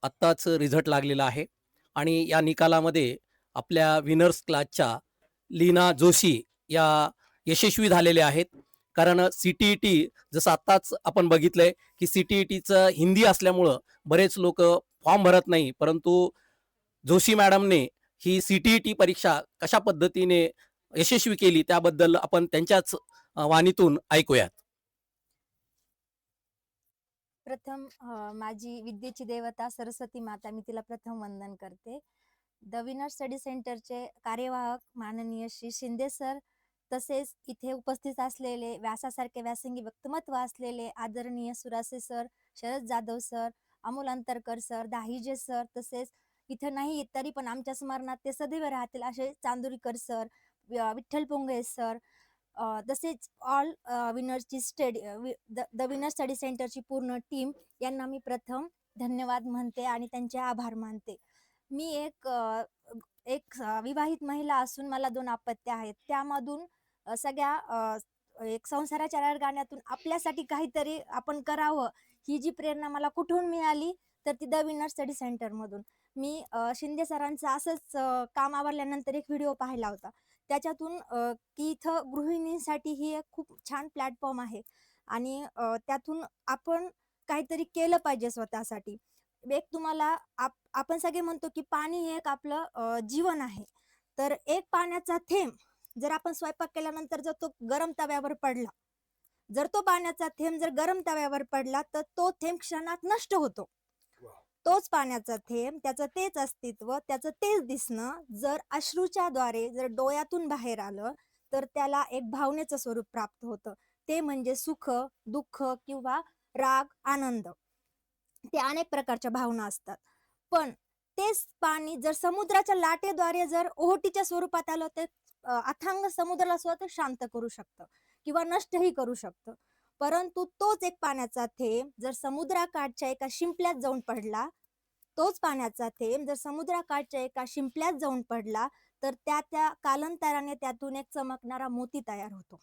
आत्ताच रिझल्ट लागलेला आहे आणि या निकालामध्ये आपल्या विनर्स क्लासच्या लीना जोशी या यशस्वी झालेल्या आहेत. कारण सी-टी-ई-टी जसं आत्ताच आपण बघितलंय, की सी-टी-ई-टीचं हिंदी असल्यामुळं बरेच लोकं फॉर्म भरत नाही. परंतु जोशी मॅडमने ही सी-टी-ई-टी परीक्षा कशा पद्धतीने यशस्वी केली त्याबद्दल आपण त्यांच्याच वाणीतून ऐकूयात. प्रथम माझी विद्येची देवता सरस्वती माता मी तिला प्रथम वंदन करते. द विनर स्टडी सेंटरचे कार्यवाहक माननीय श्री शिंदे सर, तसेच इथे उपस्थित असलेले व्यासासारखे व्यासंगी व्यक्तिमत्व असलेले आदरणीय Surase sir, Sharad Jadhav sir, Amol Antarkar sir, Dahije sir, तसेच इथं नाही तरी पण आमच्या स्मरणात ते सदैव राहतील असे चांदुरीकर सर, विठ्ठल पोंगळे सर, तसेच ऑल विनर्सची द विनर स्टडी सेंटरची पूर्ण टीम यांना मी प्रथम धन्यवाद म्हणते आणि त्यांचे आभार मानते. मी एक विवाहित महिला असून मला 2 अपत्य आहेत. त्यामधून एक संसाराच्या रडगाण्यातून आपल्यासाठी काहीतरी आपण करावं, ही जी प्रेरणा मला कुठून मिळाली, तर ती द विनर स्टडी सेंटरमधून. मी शिंदे सरांचं असंच काम आवरल्यानंतर एक व्हिडिओ पाहिला होता. त्याच्यातून की इथं गृहिणींसाठी ही एक खूप छान प्लॅटफॉर्म आहे आणि त्यातून आपण काहीतरी केलं पाहिजे स्वतःसाठी. एक तुम्हाला आपण सगळे म्हणतो की पाणी हे एक आपलं जीवन आहे. तर एक पाण्याचा थेंब जर आपण स्वयंपाक केल्यानंतर जर तो गरम तव्यावर पडला, जर तो पाण्याचा थेंब जर गरम तव्यावर पडला, तर तो थेंब क्षणात नष्ट होतो. तोच पाण्याचा थेंब, त्याचं तेच अस्तित्व, त्याचं तेच दिसणं जर अश्रूच्या द्वारे जर डोळ्यातून बाहेर आलं, तर त्याला एक भावनेचं स्वरूप प्राप्त होतं. ते म्हणजे सुख, दुःख किंवा राग, आनंद. ते अनेक प्रकारच्या भावना असतात. पण तेच पाणी जर समुद्राच्या लाटेद्वारे जर ओहोटीच्या स्वरूपात आलं, तर अथांग समुद्राला सुद्धा ते शांत करू शकतं किंवा नष्टही करू शकतं. परंतु तोच एक पाण्याचा थेंब जर समुद्राकाठच्या एका शिंपल्यात जाऊन पडला, तोच पाण्याचा थेंब जर समुद्राकाठच्या एका शिंपल्यात जाऊन पडला, तर त्या कालांतराने त्यातून एक चमकणारा मोती तयार होतो.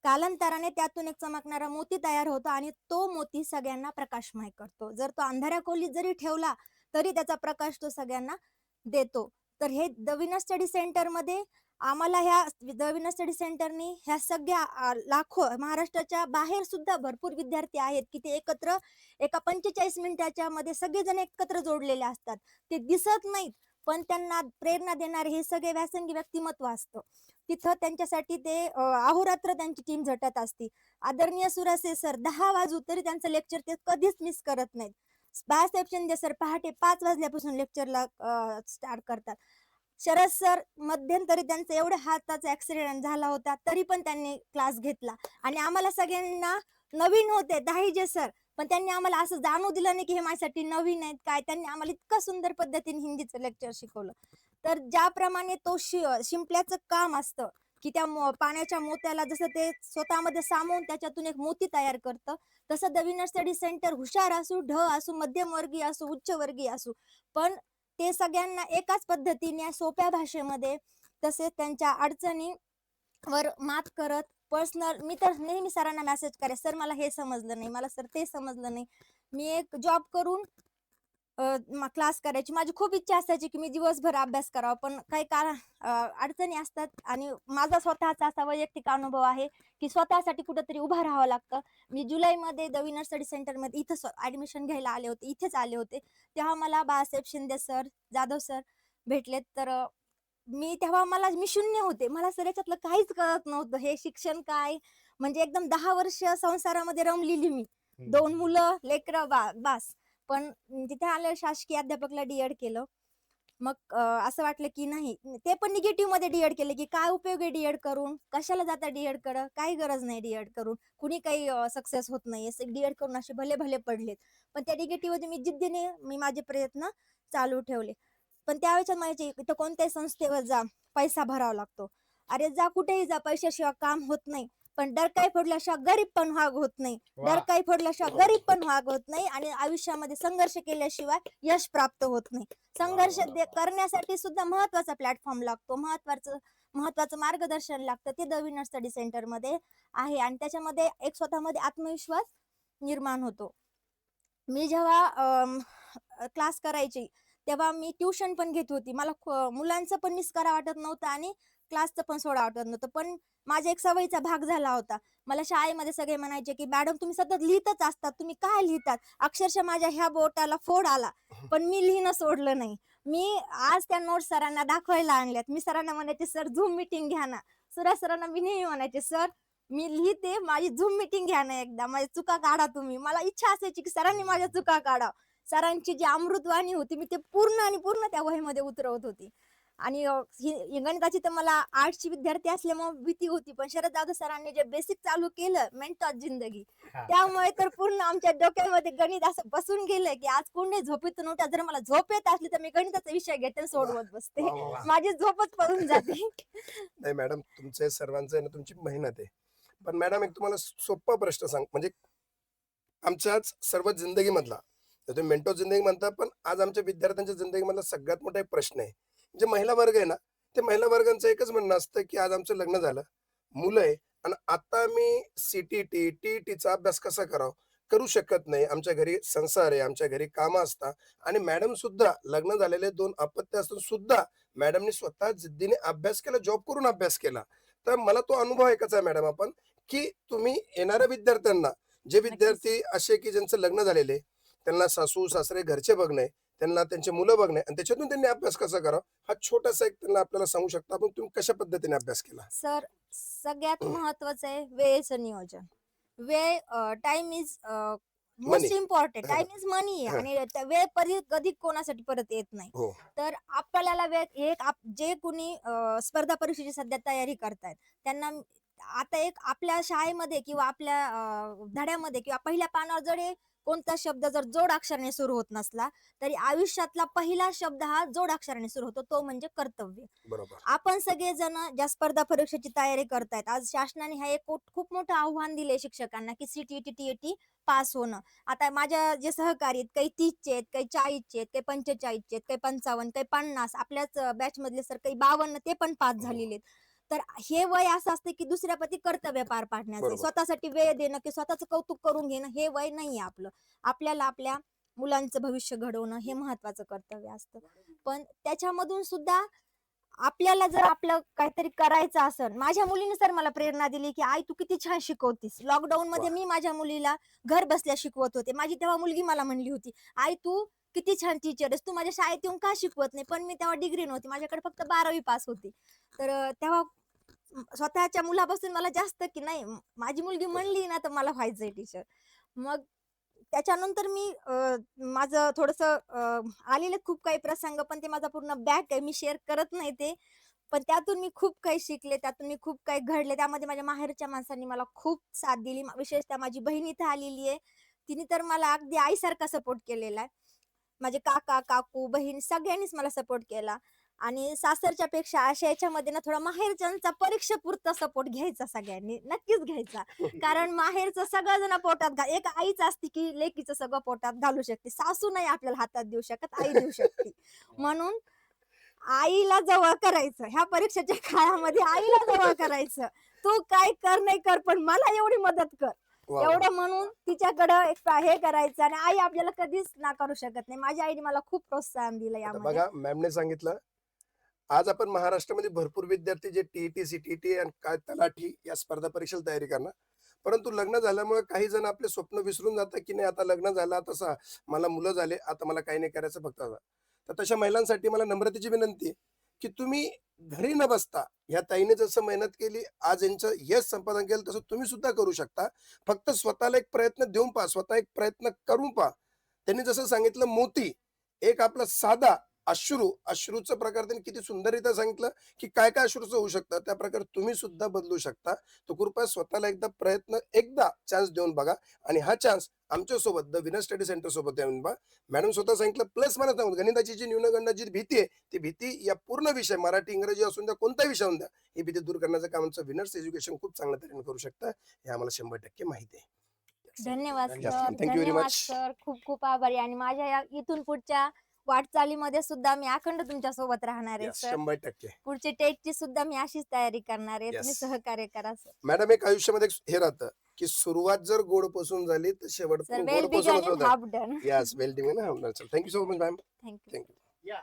कालांतराने त्यातून एक चमकणारा मोती तयार होतो आणि तो मोती सगळ्यांना प्रकाशमय करतो. जर तो अंधाऱ्या खोलीत जरी ठेवला, तरी त्याचा प्रकाश तो सगळ्यांना देतो. तर हे द विनर स्टडी सेंटरमध्ये आम्हाला ह्या द विनर स्टडी सेंटरनी ह्या सगळ्या लाखो महाराष्ट्राच्या बाहेर सुद्धा भरपूर विद्यार्थी आहेत, की ते एकत्र एका 45 मिनिटाच्या मध्ये सगळेजण एकत्र जोडलेले असतात. ते दिसत नाहीत, पण त्यांना प्रेरणा देणारे हे सगळे व्यासंगी व्यक्तिमत्व असतं. तिथं त्यांच्यासाठी ते अहोरात्र त्यांची टीम झटत असते. आदरणीय सुरासे सर 10 वाजू तरी त्यांचं लेक्चर ते कधीच मिस करत नाहीत. बाळासाहेब शिंदे सर पहाटे 5 वाजल्यापासून लेक्चरला स्टार्ट करतात. शरद सर मध्यंतरी त्यांचा एवढ्या हाताचा ऍक्सिडेंट झाला होता, तरी पण त्यांनी क्लास घेतला आणि आम्हाला सगळ्यांना नवीन होते दाहिजे सर, पण त्यांनी आम्हाला असं जाणवू दिलं नाही की हे माझ्यासाठी नवीन आहेत काय. त्यांनी आम्हाला इतकं सुंदर पद्धतीने हिंदीचं लेक्चर शिकवलं. तर ज्याप्रमाणे तो शिंपल्याचं काम असतं, की त्या पाण्याच्या मोत्याला जसं ते स्वतःमध्ये सामावून त्याच्यातून एक मोती तयार करतं, तसं द विनर स्टडी सेंटर हुशार असू, असू, मध्यमवर्गीय असू, उच्चवर्गीय असू, पण ते सगळ्यांना एकाच पद्धतीने सोप्या भाषेमध्ये तसेच त्यांच्या अडचणीवर मात करत पर्सनल मी तर नेहमी सरांना मेसेज करे, सर मला हे समजलं नाही, मला सर ते समजलं नाही. मी एक जॉब करून क्लास करायची माझी खूप इच्छा असायची की मी दिवसभर अभ्यास करावा, पण काही कारण अडचणी असतात आणि माझा स्वतःचा असा वैयक्तिक अनुभव आहे की स्वतःसाठी कुठेतरी उभं राहावं लागतं. मी जुलैमध्ये द विनर स्टडी सेंटरमध्ये इथं ऍडमिशन घ्यायला आले होते, इथेच आले होते. तेव्हा मला बाळासाहेब शिंदे सर, जाधव सर भेटलेत. तर मी शून्य होते. मला सर याच्यातलं काहीच कळत नव्हतं. हे शिक्षण काय, म्हणजे एकदम 10 वर्ष संसारामध्ये रमलेली मी. 2 मुलं, लेकरं, बास. पण तिथे आलं शासकीय अध्यापकला डी केलं. मग असं वाटलं की नाही, ते पण निगेटिव्ह मध्ये डी केलं की काय उपयोग आहे डी करून, कशाला जाता डी कडं, काही गरज नाही डी करून, कुणी काही सक्सेस होत नाही, डी करून असे भले भले पडलेत. पण त्या निगेटिव्ह मध्ये मी जिद्दीने माझे प्रयत्न चालू ठेवले. पण त्यावेळेस माझी इथं कोणत्याही संस्थेवर जा, पैसा भरावा लागतो. अरे जा कुठेही जा, पैशाशिवाय काम होत नाही. पण डरकाई फोडल्याशिवाय गरीब पण व्हाग होत नाही. डरकाई फोडल्याशिवाय गरीब पण व्हाग होत नाही आणि आयुष्यामध्ये संघर्ष केल्याशिवाय यश प्राप्त होत नाही. संघर्ष करण्यासाठी सुद्धा महत्वाचा प्लॅटफॉर्म लागतो, महत्वाचं मार्गदर्शन लागतं. ते द विनर स्टडी सेंटर मध्ये आहे आणि त्याच्यामध्ये एक स्वतःमध्ये आत्मविश्वास निर्माण होतो. मी जेव्हा क्लास करायचे तेव्हा मी ट्युशन पण घेत होती. मला मुलांचं पण मिस करा वाटत नव्हतं आणि क्लासचं पण सोडा वाटत नव्हतं. पण माझ्या एक सवयीचा भाग झाला होता. मला शाळेमध्ये सगळे म्हणायचे, की "मॅडम तुम्ही सतत लिहितच असतात. तुम्ही काय लिहितात?" अक्षरशः माझ्या ह्या बोटाला फोड आला. पण मी लिहिणं सोडलं नाही. मी आज त्या नोट्स सरांना दाखवायला आणल्यात. मी सरांना म्हणायचे, "सर झूम मीटिंग घ्या ना." सुरेश सरांना मी नेहमी म्हणायचे, "सर मी लिहिते, माझी झूम मीटिंग घ्या ना एकदा. माझ्या चुका काढा तुम्ही." मला इच्छा असायची, की सरांनी माझ्या चुका काढावं. सरांची जी अमृतवाणी होती, मी ते पूर्ण आणि पूर्ण त्या वहीमध्ये उतरवत होती. आणि ही गणिताची तर मला आर्ट्सची विद्यार्थी असल्यामुळे भीती होती. पण शरद जाधव सरांनी जे बेसिक चालू केलं, मेंटॉस जिंदगी, त्यामुळे तर पूर्ण आमच्या डोक्यामध्ये गणित असं बसून गेलं, की आज कोणी झोपेतून उठा, जर मला झोप येत असली तर मी गणिताचा विषय घेते आणि वाह! सोडवत बसते. वाह, वाह, वाह! माझी झोपच पळून जाते. नाही मॅडम, तुमचे सर्वांचं आहे ना, तुमची मेहनत आहे. पण मॅडम एक तुम्हाला सोप्पा प्रश्न म्हणजे आमच्याच सर्व जिंदगीमधला, तर तुम्ही मेंटो जिंदगी म्हणता, पण आज आमच्या विद्यार्थ्यांच्या जिंदगीमधला सगळ्यात मोठा एक प्रश्न आहे. जे महिला वर्ग आहे ना, ते महिला वर्गांचं एकच म्हणणं असतं, की आज आमचं लग्न झालं, मुलं आहे आणि आता मी सी-टी-टी, टी-ई-टीचा अभ्यास कसा करावा? करू शकत नाही. आमच्या घरी संसार आहे, आमच्या घरी कामं असतात आणि मॅडम सुद्धा लग्न झालेले 2 अपत्य असून सुद्धा मॅडमनी स्वतः जिद्दीने अभ्यास केला, जॉब करून अभ्यास केला. तर मला तो अनुभव ऐकायचा आहे मॅडम आपण, की तुम्ही येणाऱ्या विद्यार्थ्यांना, जे नक्कीच. विद्यार्थी असे की ज्यांचं लग्न झालेले, त्यांना सासू-सासरे घरचे बघणे, त्यांना त्यांची मुलं बघणे आणि त्याच्यातून त्यांनी अभ्यास कसा करावा, हा छोटासा एक त्यांना आपल्याला सांगू शकता, पण तुम्ही कशा पद्धतीने अभ्यास केला? सर, सगळ्यात महत्वाचं आहे वेळेचं नियोजन. वेळ time is money. Most important. हां, टाईम इज मनी आहे हां. आणि त्या वेळ कधी कोणासाठी परत येत नाही. हो. तर आपल्याला वेळ एक जे कोणी स्पर्धा परीक्षेची सध्या तयारी करतायत त्यांना आता एक आपल्या शाळेमध्ये किंवा आपल्या धड्यामध्ये किंवा पहिल्या पानावर जरी कोणता शब्द जर जोडाक्षराने सुरू होत नसला, तरी आयुष्यातला पहिला शब्द हा जोडाक्षराने सुरू होतो, तो म्हणजे कर्तव्य. बरोबर. आपण सगळेजण ज्या स्पर्धा परीक्षेची तयारी करतायत, आज शासनाने हा एक खूप मोठं आव्हान दिले शिक्षकांना, की सी-टी-टी, टी-ए-टी पास होणं. आता माझ्या जे सहकारी आहेत, काही 30चे आहेत, काही 40चे आहेत, काही 45चे आहेत, काही 55, काही 50, आपल्याच बॅच मधले सर काही 52 ते पण पास हो. झालेले आहेत. तर हे वय असं असतं, की दुसऱ्याप्रती कर्तव्य पार पाडण्याचं आहे. बरोबर. स्वतःसाठी वेळ देणं, की स्वतःचं कौतुक करून घेणं, हे वय नाहीये आपलं. आपल्याला आपल्या मुलांचं भविष्य घडवणं हे महत्वाचं कर्तव्य असतं. पण त्याच्यामधून सुद्धा आपल्याला जर आपलं काहीतरी करायचं असेल, माझ्या मुलीने सर मला प्रेरणा दिली, की "आई तू किती छान शिकवतीस." लॉकडाऊनमध्ये वाह! मी माझ्या मुलीला घर बसल्या शिकवत होते. माझी तेव्हा मुलगी मला म्हणली होती, "आई तू किती छान टीचर आहेस. तू माझ्या शाळेत येऊन का शिकवत नाही?" पण मी तेव्हा डिग्री नव्हती. माझ्याकडे फक्त 12वी पास होती. तर तेव्हा स्वतःच्या मुलापासून मला जास्त की नाही माझी मुलगी म्हणली ना, तर मला व्हायचंय टीचर. मग त्याच्यानंतर मी माझं थोडंसं आलेले खूप काही प्रसंग, पण ते माझा पूर्ण बॅक आहे. मी शेअर करत नाही ते. पण त्यातून मी खूप काही शिकले, त्यातून मी खूप काही घडले. त्यामध्ये माझ्या माहेरच्या माणसांनी मला खूप साथ दिली. विशेषतः माझी बहीण इथं आलेली आहे. तिने तर मला अगदी आईसारखा सपोर्ट केलेला आहे. माझे काका, काकू, बहीण सगळ्यांनीच मला सपोर्ट केला. आणि सासरच्या पेक्षा अशा याच्यामध्ये ना थोडा माहेरच्यांचा परीक्षेपुरता सपोर्ट घ्यायचा सगळ्यांनी. नक्कीच घ्यायचा. कारण माहेरचं सगळं जण पोटात एक आईच असते, की लेकीचं सगळं पोटात घालू शकते. सासू नाही आपल्याला हातात देऊ शकत, आई देऊ शकते. म्हणून आईला जवळ करायचं. ह्या परीक्षेच्या काळामध्ये आईला जवळ करायचं. तू काय कर नाही कर, पण मला एवढी मदत कर. वाह, वाह! एवढं म्हणून तिच्याकडं एक हे करायचं आणि आई आपल्याला कधीच नाकारू शकत नाही. माझ्या आईने मला खूप प्रोत्साहन दिलं आता यामध्ये. बघा मॅमने सांगितलं, आज आपण महाराष्ट्रामध्ये भरपूर विद्यार्थी जे टी-ई-टी, सी-टी-टी आणि काय तलाठी या स्पर्धा परीक्षेला तयारी करणार. परंतु लग्न झाल्यामुळे काही जण आपले स्वप्न विसरून जातात, की नाही आता लग्न झालं, आता मला मुलं झाले, आता मला काही नाही करायचं फक्त आता. तर तशा महिलांसाठी मला नम्रतेची विनंती आहे, की तुम्ही घरी न बसता ह्या ताईने जसं मेहनत केली, आज यांचं यश संपादन केलं, तसं तुम्ही सुद्धा करू शकता. फक्त स्वतःला एक प्रयत्न देऊन पहा, स्वतः एक प्रयत्न करून पहा. त्यांनी जसं सांगितलं मोती, एक आपला साधा अश्रूचा प्रकार त्यांनी किती सुंदररीत्या सांगितलं, की काय-काय अश्रूचं होऊ शकतं. त्याप्रकारे तुम्ही सुद्धा बदलू शकता. तर कृपया स्वतःला एकदा चान्स देऊन बघा आणि हा चान्स आमच्यासोबत द विनर स्टडी सेंटर सोबत येऊन पहा. मॅडम स्वतः सांगितलं प्लस मला सांगू गणिताची जी न्यूनगंडाची भीती आहे, ती भीती या पूर्ण विषय मराठी, इंग्रजी असून द्या, कोणताही विषय होऊन द्या, ही भीती दूर करण्याचं काम आमचं विनर्स एज्युकेशन खूप चांगल्या तऱ्हेने करू शकतं. हे आम्हाला 100% माहिती आहे. धन्यवाद Yes, sir. ma'am. Thank you very धन्यवाद much. सर. खूप खूप आभारी आणि माझ्या या इथून पुढच्या वाटचालीमध्ये सुद्धा मी अखंड तुमच्या सोबत राहणार आहे Yes, सर. 100%. पुढची टेटची सुद्धा मी अशीच तयारी करणार आहे. तुम्ही Yes. सहकार्य करा सर. मॅडम एक आयुष्यामध्ये एक हे राहतं की सुरुवात जर गोड पासून झाली तर शेवट सर पण वेल गोड बिगन पासूनच अँड होतं. Half done. यस, वेल डिंग ना. Thank you so much ma'am. Thank you. Thank you.